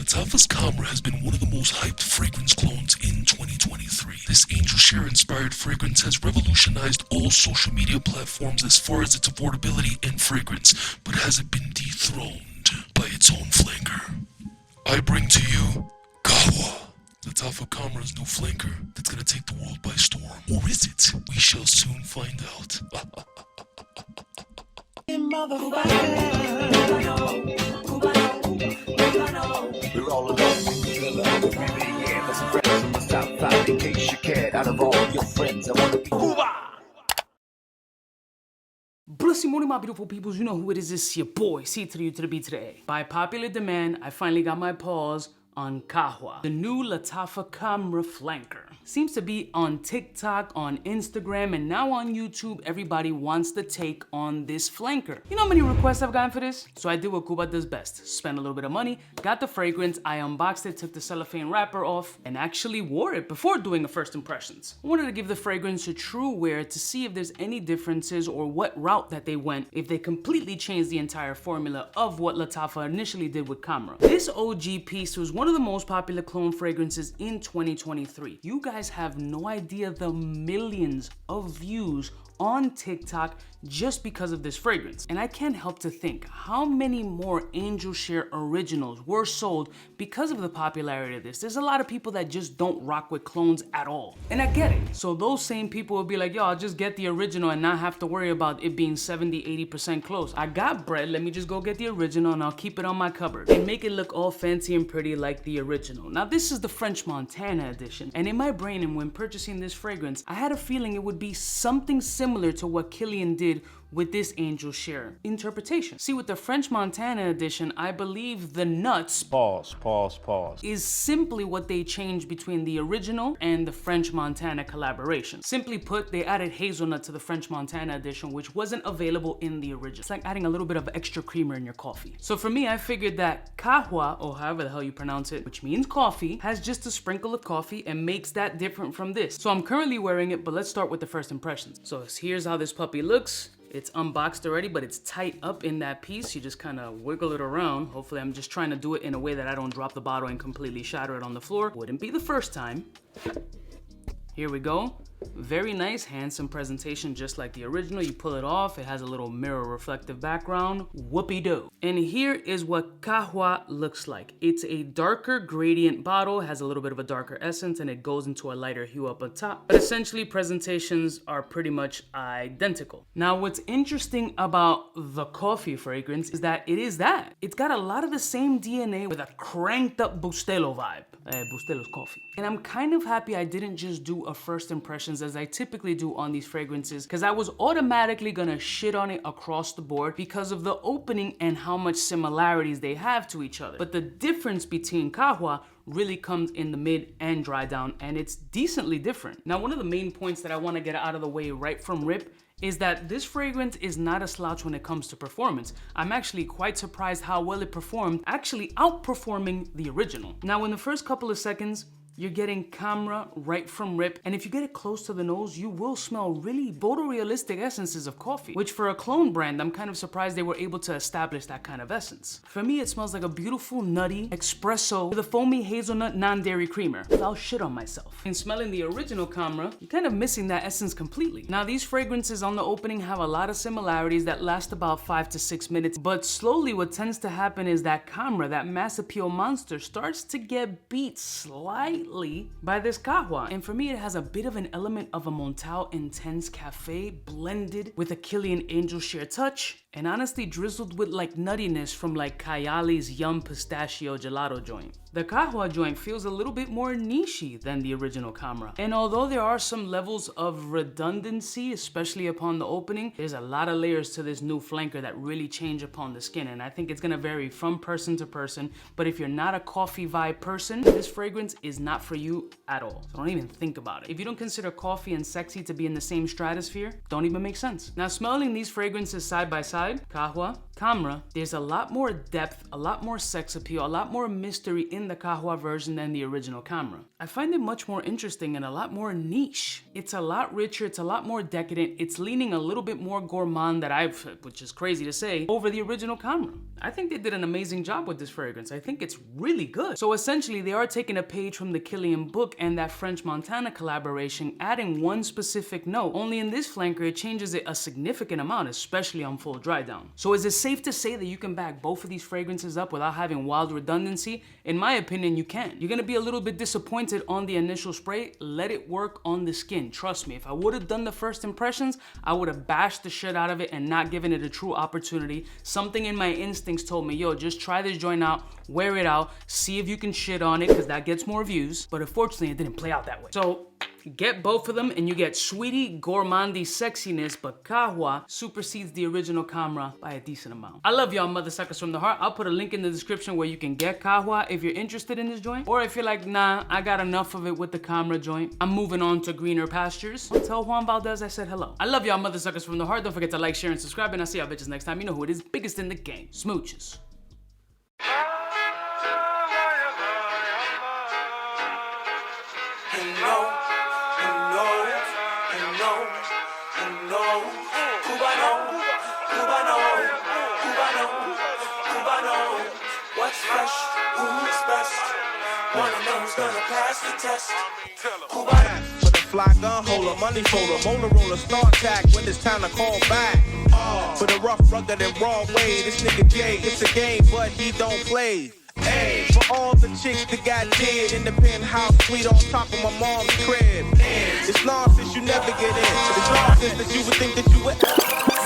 LATTAFA's KHAMRAH has been one of the most hyped fragrance clones in 2023. This 𝐸𝐿𝐒 inspired fragrance has revolutionized all social media platforms as far as its affordability and fragrance, but has it been dethroned by its own flanker? I bring to you QAHWA, LATTAFA KHAMRAH's new flanker that's gonna take the world by storm. Or is it? We shall soon find out. We're all alone in the villa. Yeah, there's some friends from the south side. In case you cared, out of all your friends, I want to be Cuba. Blessed morning, my beautiful peoples. You know who it is. It's your boy, 𝐷𝐸𝐿𝐒. By popular demand, I finally got my paws on QAHWA, the new LATTAFA KHAMRAH flanker. Seems to be on TikTok, on Instagram, and now on YouTube. Everybody wants to take on this flanker. You know how many requests I've gotten for this? So I did what Cuba does best. Spent a little bit of money, got the fragrance, I unboxed it, took the cellophane wrapper off, and actually wore it before doing a first impressions. I wanted to give the fragrance a true wear to see if there's any differences or what route that they went, if they completely changed the entire formula of what LATTAFA initially did with KHAMRAH. This OG piece was one of the most popular clone fragrances in 2023. You guys have no idea the millions of views on TikTok just because of this fragrance. And I can't help to think how many more 𝗙𝐿𝐒 originals were sold because of the popularity of this. There's a lot of people that just don't rock with clones at all. And I get it. So those same people will be like, yo, I'll just get the original and not have to worry about it being 70-80% close. I got bread, let me just go get the original and I'll keep it on my cupboard and make it look all fancy and pretty like the original. Now this is the French Montana edition. And in my brain and when purchasing this fragrance, I had a feeling it would be something similar to what Kilian did with this 𝗙𝐿𝐒 interpretation. See, with the French Montana edition, I believe the nuts Pause. is simply what they changed between the original and the French Montana collaboration. Simply put, they added hazelnut to the French Montana edition, which wasn't available in the original. It's like adding a little bit of extra creamer in your coffee. So for me, I figured that QAHWA, or however the hell you pronounce it, which means coffee, has just a sprinkle of coffee and makes that different from this. So I'm currently wearing it, but let's start with the first impressions. So here's how this puppy looks. It's unboxed already, but it's tight up in that piece. You just kind of wiggle it around. Hopefully I'm just trying to do it in a way that I don't drop the bottle and completely shatter it on the floor. Wouldn't be the first time. Here we go. Very nice, handsome presentation, just like the original. You pull it off, it has a little mirror reflective background. Whoopie-doo. And here is what QAHWA looks like. It's a darker gradient bottle, has a little bit of a darker essence, and it goes into a lighter hue up on top. But essentially, presentations are pretty much identical. Now, what's interesting about the coffee fragrance is that it is that. It's got a lot of the same DNA with a cranked up Bustelo vibe. Bustelo's coffee. And I'm kind of happy I didn't just do a first impressions as I typically do on these fragrances, because I was automatically gonna shit on it across the board because of the opening and how much similarities they have to each other. But the difference between QAHWA really comes in the mid and dry down, and it's decently different. Now, one of the main points that I want to get out of the way right from rip is that this fragrance is not a slouch when it comes to performance. I'm actually quite surprised how well it performed, actually outperforming the original. Now, in the first couple of seconds, you're getting KHAMRAH right from rip, and if you get it close to the nose, you will smell really photorealistic essences of coffee, which for a clone brand, I'm kind of surprised they were able to establish that kind of essence. For me, it smells like a beautiful, nutty espresso with a foamy hazelnut non-dairy creamer. I'll shit on myself. In smelling the original KHAMRAH, you're kind of missing that essence completely. Now, these fragrances on the opening have a lot of similarities that last about 5 to 6 minutes, but slowly what tends to happen is that KHAMRAH, that mass appeal monster, starts to get beat slightly by this QAHWA. And for me, it has a bit of an element of a Montal Intense Cafe blended with a Kilian 𝗙𝐿𝐒 touch, and honestly drizzled with like nuttiness from like Kayali's Yum Pistachio Gelato joint. The QAHWA joint feels a little bit more niche-y than the original KHAMRAH. And although there are some levels of redundancy, especially upon the opening, there's a lot of layers to this new flanker that really change upon the skin. And I think it's gonna vary from person to person. But if you're not a coffee vibe person, this fragrance is not for you at all. So don't even think about it. If you don't consider coffee and sexy to be in the same stratosphere, don't even make sense. Now, smelling these fragrances side by side, QAHWA, KHAMRAH, there's a lot more depth, a lot more sex appeal, a lot more mystery in the Qahwa version than the original Khamrah. I find it much more interesting and a lot more niche. It's a lot richer, it's a lot more decadent, it's leaning a little bit more gourmand which is crazy to say, over the original Khamrah. I think they did an amazing job with this fragrance. I think it's really good. So essentially they are taking a page from the Killian book and that French Montana collaboration, adding one specific note. Only in this flanker it changes it a significant amount, especially on full dry down. So is it safe to say that you can back both of these fragrances up without having wild redundancy? In my opinion, you can. You're gonna be a little bit disappointed on the initial spray. Let it work on the skin. Trust me, if I would have done the first impressions, I would have bashed the shit out of it and not given it a true opportunity. Something in my instincts told me, yo, just try this joint out, wear it out, see if you can shit on it, because that gets more views. But unfortunately, it didn't play out that way. So get both of them and you get sweetie, gourmandy sexiness, but Qahwa supersedes the original Khamrah by a decent amount. I love y'all mother suckers from the heart. I'll put a link in the description where you can get Qahwa if you're interested in this joint. Or if you're like, nah, I got enough of it with the Khamrah joint, I'm moving on to greener pastures, I'll tell 𝐻𝐭_𝐲𝐿 I said hello. I love y'all mother suckers from the heart. Don't forget to like, share, and subscribe, and I'll see y'all bitches next time. You know who it is, biggest in the game. Smooches. What's fresh? Who's best? Wanna know who's gonna pass the test? Cubaknow. For the fly gun holder, money folder, Motorola start tack when it's time to call back. For the rough, rugged, and raw way, this nigga Jay, it's a game, but he don't play. Hey, for all the chicks that got dead in the penthouse suite on top of my mom's crib. It's nonsense you never get in. It's nonsense that you would think that you would.